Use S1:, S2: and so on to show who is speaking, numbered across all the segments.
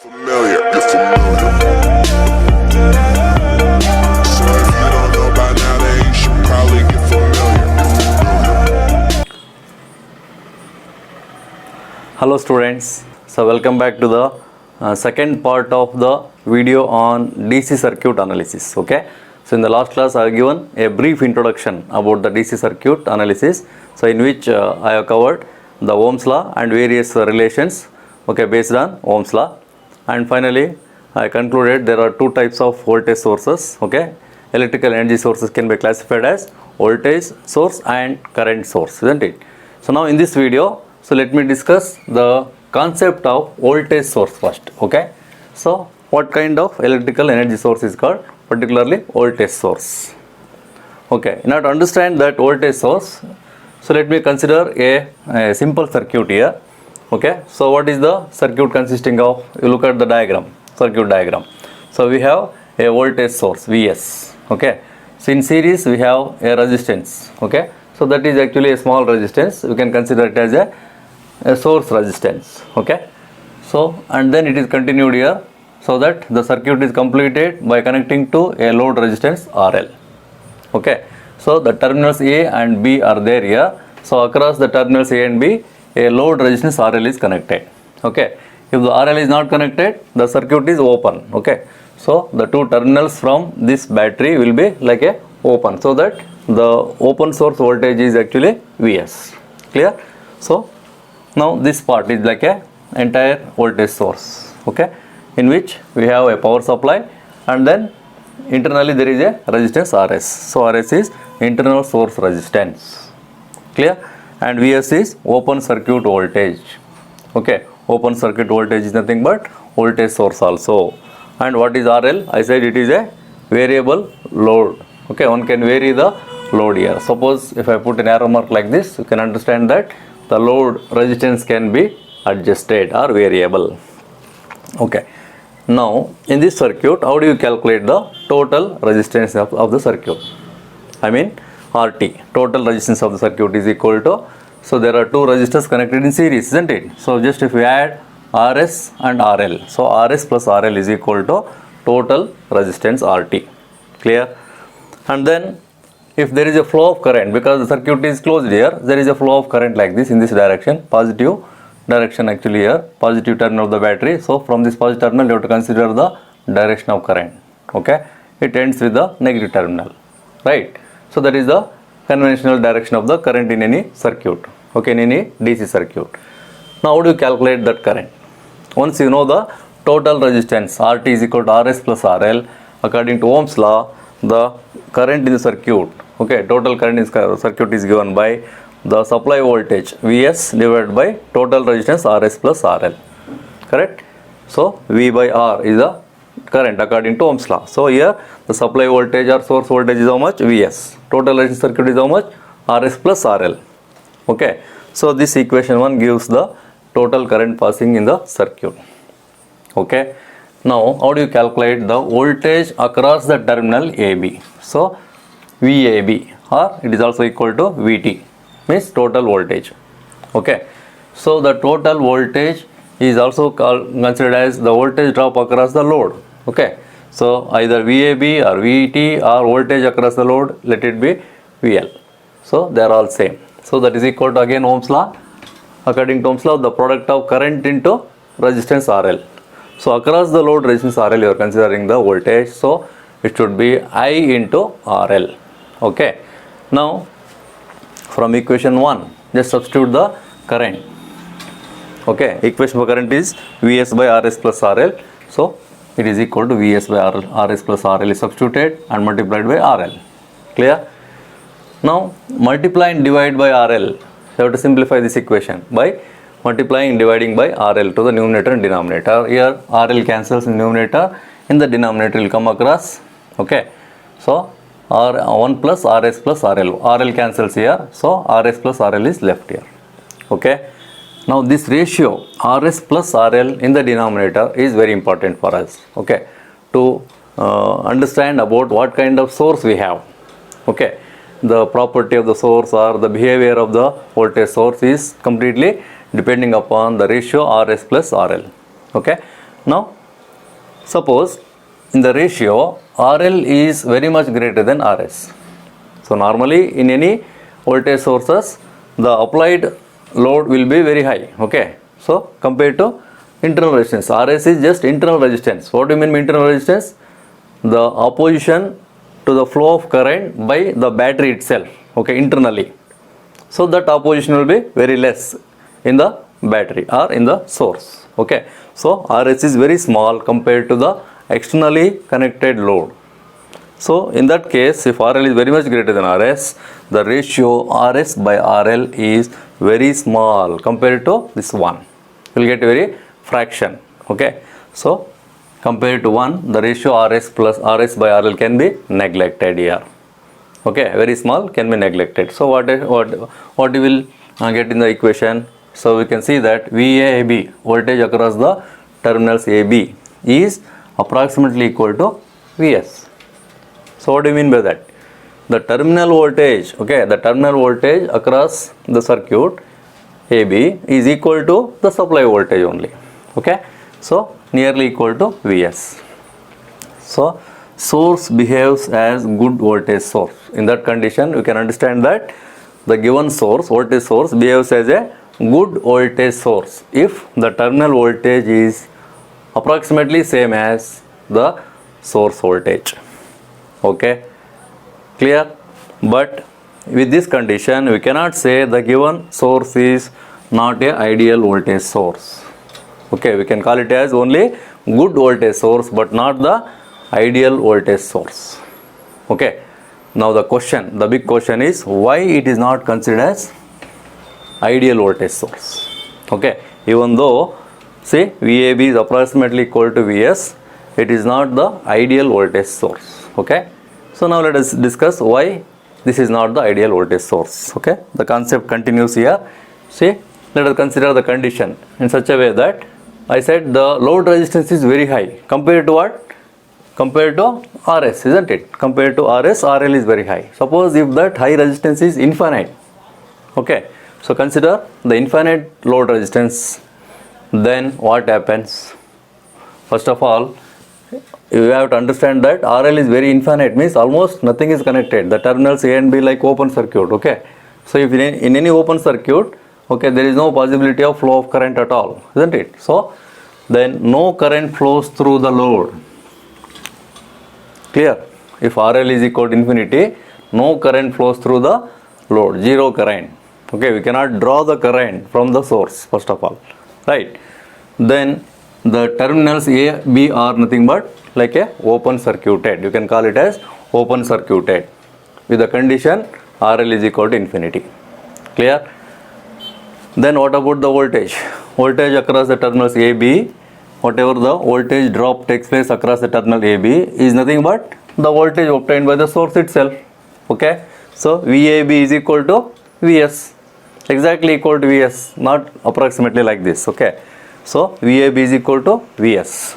S1: Familiar, you're familiar. So if you don't know by now, then you should probably get familiar.
S2: Hello students, so welcome back to the second part of the video on DC circuit analysis. Okay, so in the last class I have given a brief introduction about the DC circuit analysis, so in which I have covered the Ohm's law and various relations, okay, based on Ohm's law. And finally I concluded there are two types of voltage sources. Okay, electrical energy sources can be classified as voltage source and current source, isn't it? So now in this video, so let me discuss the concept of voltage source first. Okay, so what kind of electrical energy source is called particularly voltage source? Okay, in order to understand that voltage source, so let me consider a simple circuit here. Okay, so what is the circuit consisting of? You look at the diagram, circuit diagram. So we have a voltage source Vs. Okay, so in series we have a resistance. Okay, so that is actually a small resistance. You can consider it as a source resistance. Okay, so and then it is continued here, so that the circuit is completed by connecting to a load resistance RL. Okay, so the terminals A and B are there here. So across the terminals A and B, a load resistance RL is connected. Okay, if the RL is not connected, the circuit is open. Okay, so the two terminals from this battery will be like a open, so that the open source voltage is actually Vs. Clear? So now this part is like a entire voltage source. Okay, in which we have a power supply and then internally there is a resistance Rs. So Rs is internal source resistance. Clear? And Vs is open circuit voltage. Okay, open circuit voltage is nothing but voltage source also. And what is RL? I said it is a variable load. Okay, one can vary the load here. Suppose if I put an arrow mark like this, you can understand that the load resistance can be adjusted or variable. Okay, now in this circuit, how do you calculate the total resistance of the circuit? I mean RT, total resistance of the circuit is equal to, so there are two resistors connected in series, isn't it? So just if we add RS and RL, so RS plus RL is equal to total resistance RT. Clear? And then if there is a flow of current, because the circuit is closed here, there is a flow of current like this in this direction, positive direction actually here, positive terminal of the battery. So from this positive terminal you have to consider the direction of current. Okay, it ends with the negative terminal, right? So that is the conventional direction of the current in any circuit. Okay, in any DC circuit. Now how do you calculate that current? Once you know the total resistance RT is equal to RS plus RL, according to Ohm's law, the current in the circuit, okay, total current in the circuit is given by the supply voltage Vs divided by total resistance Rs plus RL. Correct? So V by R is the current according to Ohm's law. So here the supply voltage or source voltage is how much? Vs. Total resistance circuit is how much? Rs plus RL. Okay. So this equation 1 gives the total current passing in the circuit. Okay. Now how do you calculate the voltage across the terminal AB? So VAB, or it is also equal to VT, means total voltage. Okay. So the total voltage is also considered as the voltage drop across the load. Okay, so either VAB or VT or voltage across the load, let it be VL. So they are all same. So that is equal to again Ohm's law. According to Ohm's law, the product of current into resistance RL. So across the load resistance RL you are considering the voltage. So it should be I into RL. Okay. Now from equation 1, just substitute the current. Okay, equation for current is Vs by Rs plus RL. So it is equal to Vs by Rs plus RL is substituted and multiplied by RL. Clear? Now multiply and divide by RL. You have to simplify this equation by multiplying and dividing by RL to the numerator and denominator. Here RL cancels in numerator, in the denominator will come across. Okay, so R1 plus Rs plus RL. RL cancels here, so Rs plus RL is left here. Okay. Now this ratio Rs plus RL in the denominator is very important for us. Okay, to understand about what kind of source we have. Okay, the property of the source or the behavior of the voltage source is completely depending upon the ratio Rs plus RL. Okay, Now suppose in the ratio RL is very much greater than RS. So normally in any voltage sources the applied load will be very high. Okay, so compared to internal resistance, RS is just internal resistance. What do you mean by internal resistance? The opposition to the flow of current by the battery itself. Okay, internally. So that opposition will be very less in the battery or in the source. Okay, so RS is very small compared to the externally connected load. So in that case, if RL is very much greater than RS, the ratio RS by RL is very small compared to this one. You will get a very fraction. Okay, so compared to 1, the ratio RS plus RS by RL can be neglected here. Okay, very small can be neglected. So what you will get in the equation? So we can see that VAB, voltage across the terminals AB, is approximately equal to Vs. So what do you mean by that? The terminal voltage, okay, the terminal voltage across the circuit AB is equal to the supply voltage only. Okay, so nearly equal to Vs. So source behaves as good voltage source. In that condition, we can understand that the given source, voltage source, behaves as a good voltage source if the terminal voltage is approximately same as the source voltage. Okay, clear? But with this condition, we cannot say the given source is not a ideal voltage source. Okay, we can call it as only good voltage source but not the ideal voltage source. Okay, now the big question is why it is not considered as ideal voltage source. Okay, even though say VAB is approximately equal to Vs, it is not the ideal voltage source. Okay, so now let us discuss why this is not the ideal voltage source. Okay, the concept continues here. See, let us consider the condition in such a way that I said the load resistance is very high compared to what? Compared to RS, isn't it? Compared to RS, RL is very high. Suppose if that high resistance is infinite. Okay, so consider the infinite load resistance, then what happens? First of all, you have to understand that RL is very infinite, means almost nothing is connected. The terminals A and B like open circuit. Okay, so if in any open circuit, okay, there is no possibility of flow of current at all, isn't it? So then no current flows through the load. Clear? If RL is equal to infinity, no current flows through the load, zero current. Okay, we cannot draw the current from the source, first of all, right? Then the terminals A, B are nothing but like a open circuited. You can call it as open circuited with the condition RL is equal to infinity. Clear? Then what about the voltage? Voltage across the terminals A, B, whatever the voltage drop takes place across the terminal A, B is nothing but the voltage obtained by the source itself. Okay, so VAB is equal to Vs, exactly equal to Vs, not approximately like this. Okay, so VAB is equal to Vs.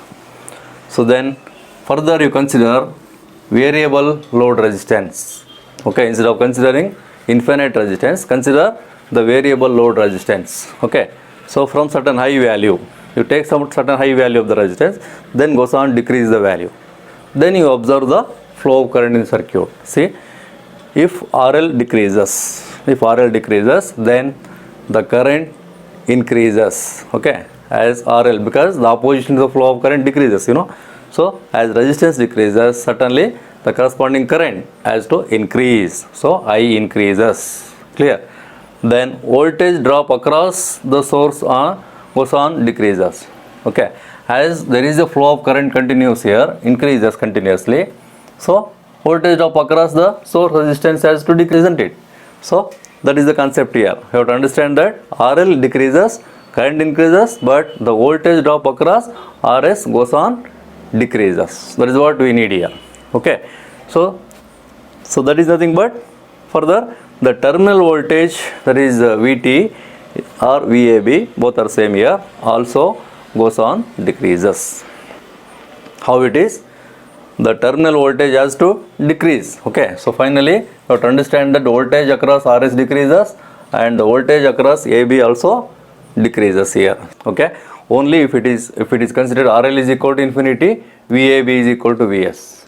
S2: So then further you consider variable load resistance. Okay, instead of considering infinite resistance, consider the variable load resistance. Okay, so from certain high value, you take some certain high value of the resistance, then goes on decrease the value. Then you observe the flow of current in the circuit. See, if RL decreases, then the current increases. Okay, as RL, because the opposition to the flow of current decreases, you know. So as resistance decreases, certainly the corresponding current has to increase. So I increases. Clear? Then voltage drop across the source goes on decreases. Okay, as there is a flow of current continues here, increases continuously. So voltage drop across the source resistance has to decrease, isn't it? So that is the concept here. You have to understand that RL decreases, current increases, but the voltage drop across RS goes on decreases. That is what we need here. Okay, so that is nothing but further the terminal voltage, that is VT or VAB, both are same here, also goes on decreases. How it is? The terminal voltage has to decrease. Okay, so finally you have to understand that voltage across RS decreases and the voltage across AB also decreases here. Okay, only if it is considered RL is equal to infinity, VAB is equal to VS.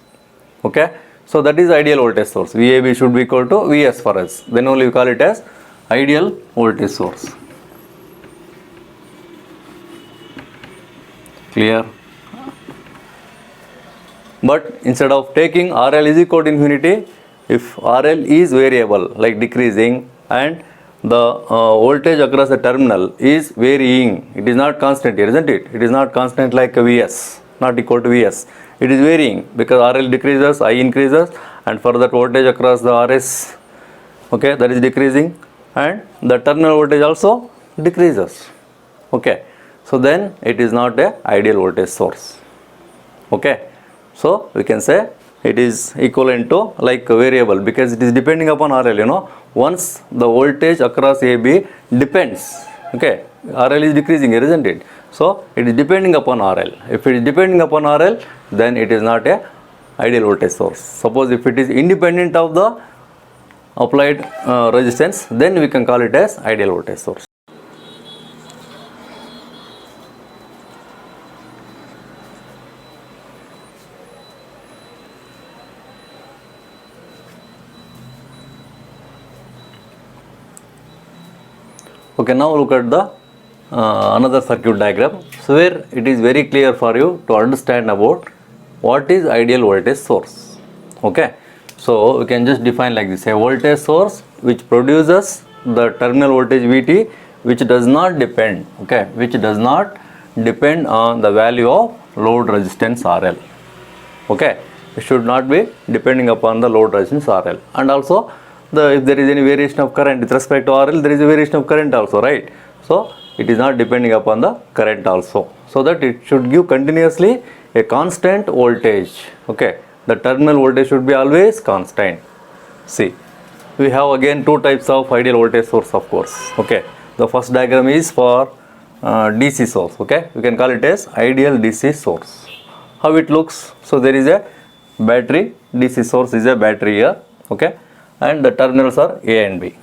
S2: Okay, so that is ideal voltage source. VAB should be equal to VS for us. Then only we call it as ideal voltage source. Clear? But instead of taking RL is equal to infinity, if RL is variable like decreasing and the voltage across the terminal is varying, it is not constant here, isn't it? It is not constant like a VS, not equal to VS. It is varying because RL decreases, I increases, and for that voltage across the RS, okay, that is decreasing, and the terminal voltage also decreases. Okay, so then it is not a ideal voltage source. Okay, so we can say it is equivalent to like a variable because it is depending upon RL, you know. Once the voltage across AB depends, okay, RL is decreasing here, isn't it? So it is depending upon RL. If it is depending upon RL, then it is not a ideal voltage source. Suppose if it is independent of the applied resistance, then we can call it as ideal voltage source. Okay, now look at the another circuit diagram. So where it is very clear for you to understand about what is ideal voltage source. Okay, so we can just define like this: a voltage source which produces the terminal voltage VT, which does not depend, okay, which does not depend on the value of load resistance RL. Okay, it should not be depending upon the load resistance RL, and also if there is any variation of current with respect to RL, there is a variation of current also, right? So it is not depending upon the current also, so that it should give continuously a constant voltage. Okay, the terminal voltage should be always constant. See, we have again two types of ideal voltage source, of course. Okay, the first diagram is for DC source. Okay, we can call it as ideal DC source. How it looks? So there is a battery. DC source is a battery here. Okay, and the terminals are A and B.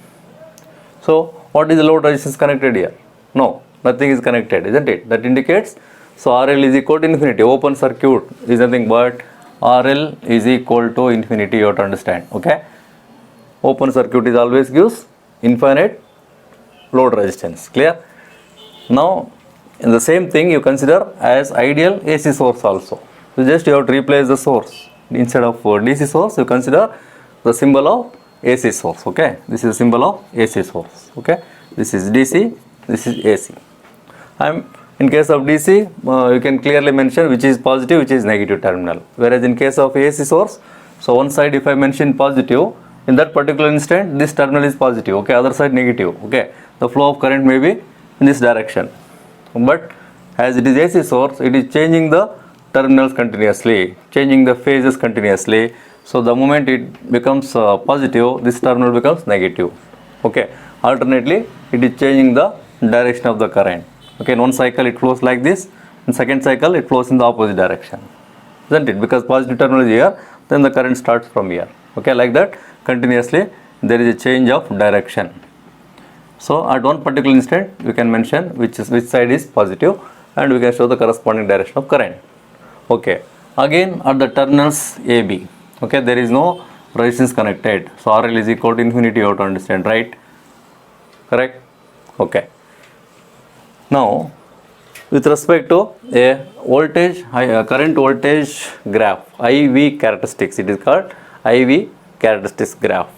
S2: So what is the load resistance connected here? No, nothing is connected, isn't it? That indicates, so RL is equal to infinity. Open circuit is nothing but RL is equal to infinity. You have to understand. Okay, open circuit is always gives infinite load resistance. Clear? Now in the same thing you consider as ideal AC source also. So just you have to replace the source. Instead of DC source, you consider the symbol of AC source. Okay, this is a symbol of AC source. Okay, this is DC, this is AC. In case of DC, you can clearly mention which is positive, which is negative terminal. Whereas in case of AC source, so one side if I mention positive, in that particular instant this terminal is positive. Okay, other side negative. Okay, the flow of current may be in this direction. But as it is AC source, it is changing the terminals continuously, changing the phases continuously. So the moment it becomes positive, this terminal becomes negative. Okay, alternately it is changing the direction of the current. Okay, in one cycle it flows like this, in second cycle it flows in the opposite direction, isn't it? Because positive terminal is here, then the current starts from here. Okay, like that continuously there is a change of direction. So at one particular instant we can mention which side is positive, and we can show the corresponding direction of current. Okay, again at the terminals AB, okay, there is no resistance connected, so RL is equal to infinity. You have to understand, right? Correct? Okay. Now with respect to a voltage, current voltage graph, IV characteristics, it is called IV characteristics graph.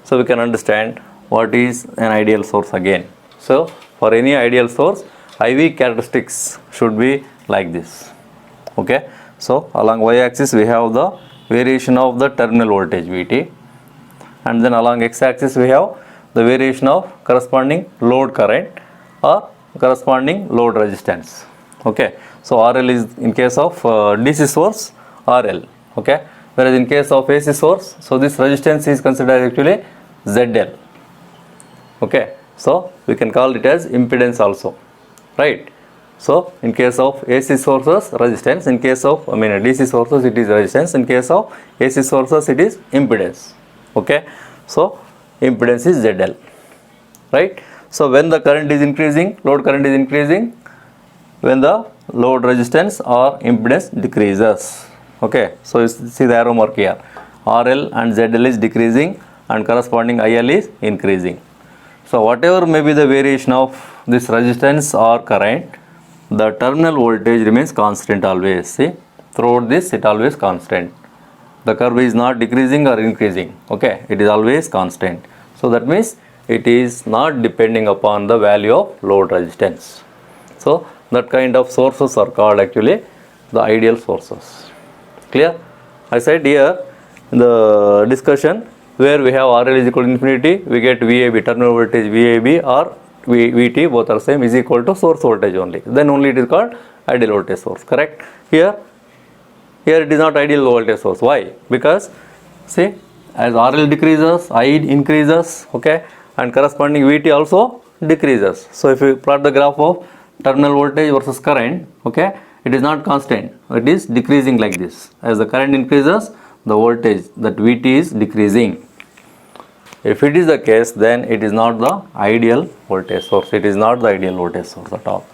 S2: So we can understand what is an ideal source again. So for any ideal source, IV characteristics should be like this. Okay, so along y-axis we have the variation of the terminal voltage VT, and then along x-axis we have the variation of corresponding load current or corresponding load resistance. Okay, so RL is in case of DC source RL. Okay, whereas in case of AC source, so this resistance is considered actually ZL. Okay, so we can call it as impedance also, right? So in case of AC sources, resistance; in case of DC sources, it is resistance; in case of AC sources, it is impedance. Okay, so impedance is ZL, right? So when the current is increasing, load current is increasing, when the load resistance or impedance decreases. Okay, so you see the arrow mark here. RL and ZL is decreasing and corresponding IL is increasing. So whatever may be the variation of this resistance or current, the terminal voltage remains constant always. See, throughout this it always constant. The curve is not decreasing or increasing. Okay, it is always constant. So that means it is not depending upon the value of load resistance. So that kind of sources are called actually the ideal sources. Clear? I said here in the discussion where we have RL is equal to infinity, we get VAB, terminal voltage VAB or VT, both are same, is equal to source voltage only. Then only it is called ideal voltage source. Correct? Here it is not ideal voltage source. Why? Because see, as RL decreases, I increases, okay, and corresponding VT also decreases. So if you plot the graph of terminal voltage versus current, okay, it is not constant, it is decreasing like this. As the current increases, the voltage, that VT is decreasing. If it is the case, then it is not the ideal voltage source. It is not the ideal voltage source at all.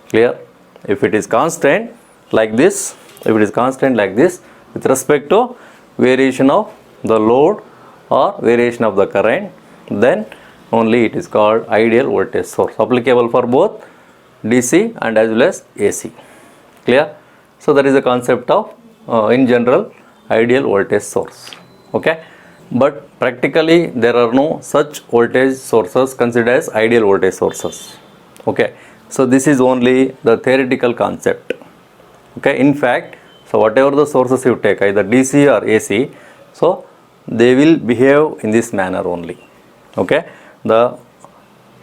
S2: Clear? If it is constant like this, with respect to variation of the load or variation of the current, then only it is called ideal voltage source, applicable for both DC and as well as AC. Clear? So that is the concept of in general ideal voltage source. Okay, but practically there are no such voltage sources considered as ideal voltage sources. Okay, so this is only the theoretical concept. Okay, in fact, so whatever the sources you take, either DC or AC, so they will behave in this manner only. Okay, the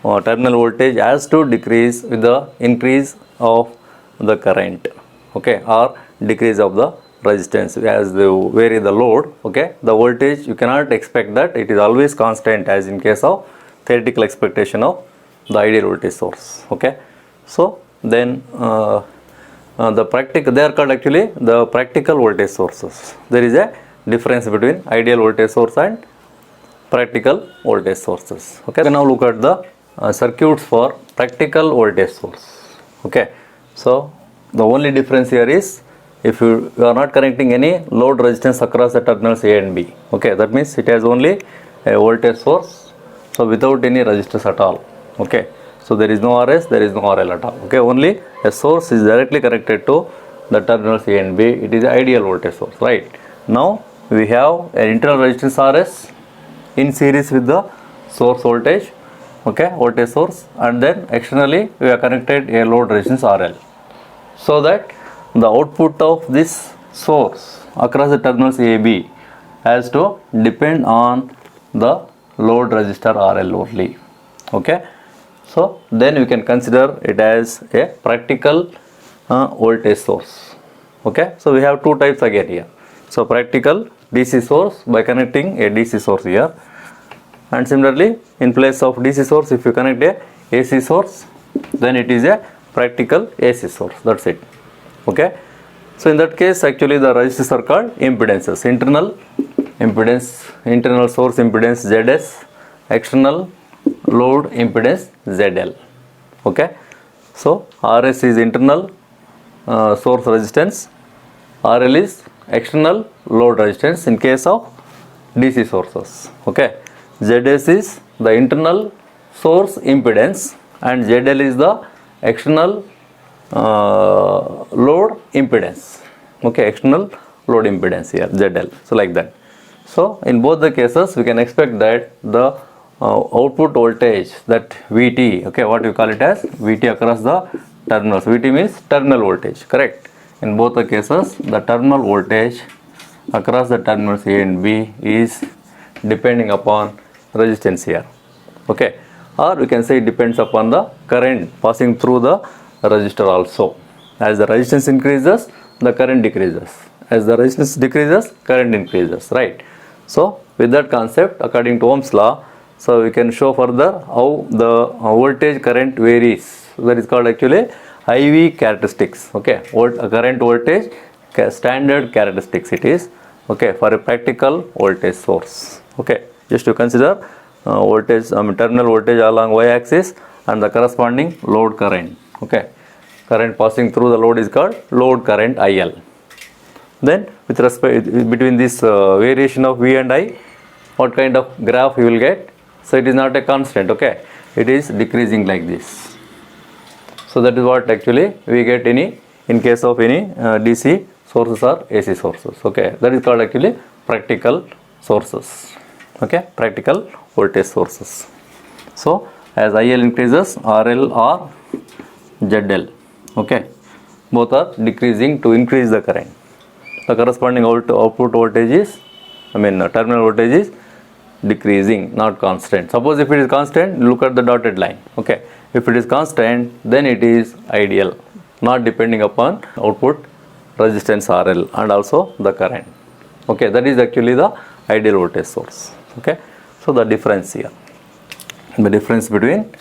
S2: terminal voltage has to decrease with the increase of the current, okay, or decrease of the resistance as they vary the load. Okay, the voltage you cannot expect that it is always constant as in case of theoretical expectation of the ideal voltage source. Okay, so then the practical, they are called actually the practical voltage sources. There is a difference between ideal voltage source and practical voltage sources. Okay, now look at the circuits for practical voltage source. Okay, so the only difference here is if you are not connecting any load resistance across the terminals A and B. Okay, that means it has only a voltage source, so without any resistors at all. Okay, so there is no RS, there is no RL at all. Okay, only a source is directly connected to the terminals A and B. It is the ideal voltage source, right? Now we have an internal resistance RS in series with the source voltage, okay, voltage source, and then externally we have connected a load resistance RL, so that the output of this source across the terminals AB has to depend on the load resistor RL only. Okay, so then we can consider it as a practical voltage source. Okay, so we have two types again here. So practical DC source by connecting a DC source here, and similarly in place of DC source if you connect a AC source, then it is a practical AC source. That's it. Okay, so in that case actually the resistors are called impedances. Internal impedance, internal source impedance ZS, external load impedance ZL. Okay, so RS is internal source resistance, RL is external load resistance in case of DC sources. Okay, ZS is the internal source impedance and ZL is the external load impedance. Okay, external load impedance here, ZL. So like that. So in both the cases we can expect that the output voltage, that VT, okay, what you call it as VT across the terminals. VT means terminal voltage, correct? In both the cases the terminal voltage across the terminals A and B is depending upon resistance here. Okay, or we can say it depends upon the current passing through the resistor also. As the resistance increases, the current decreases. As the resistance decreases, current increases, right? So with that concept, according to Ohm's law, so we can show further how the voltage current varies. That is called actually IV characteristics. Okay, current voltage standard characteristics it is. Okay, for a practical voltage source. Okay, just to consider terminal voltage along y axis and the corresponding load current. Okay, current passing through the load is called load current IL. Then with respect between this variation of V and I, what kind of graph you will get? So it is not a constant, okay, it is decreasing like this. So that is what actually we get in case of any DC sources or AC sources, okay. That is called actually practical sources, okay, practical voltage sources. So as IL increases, RL or ZL, okay, both are decreasing to increase the current. The corresponding output voltage is, terminal voltage is decreasing, not constant. Suppose if it is constant, look at the dotted line, okay. If it is constant, then it is ideal, not depending upon output resistance RL and also the current, okay. That is actually the ideal voltage source, okay. So the difference here, the difference between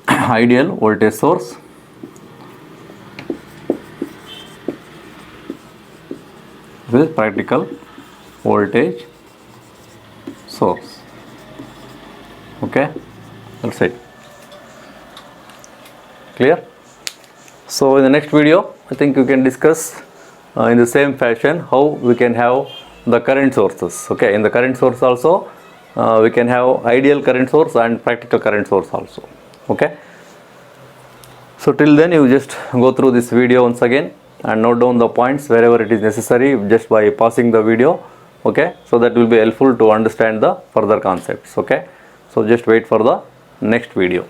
S2: ideal voltage source with practical voltage source, okay, that's it. Clear? So in the next video, I think we can discuss in the same fashion how we can have the current sources, okay. In the current source also we can have ideal current source and practical current source also, okay. So till then you just go through this video once again and note down the points wherever it is necessary just by pausing the video, okay. So that will be helpful to understand the further concepts, okay. So just wait for the next video.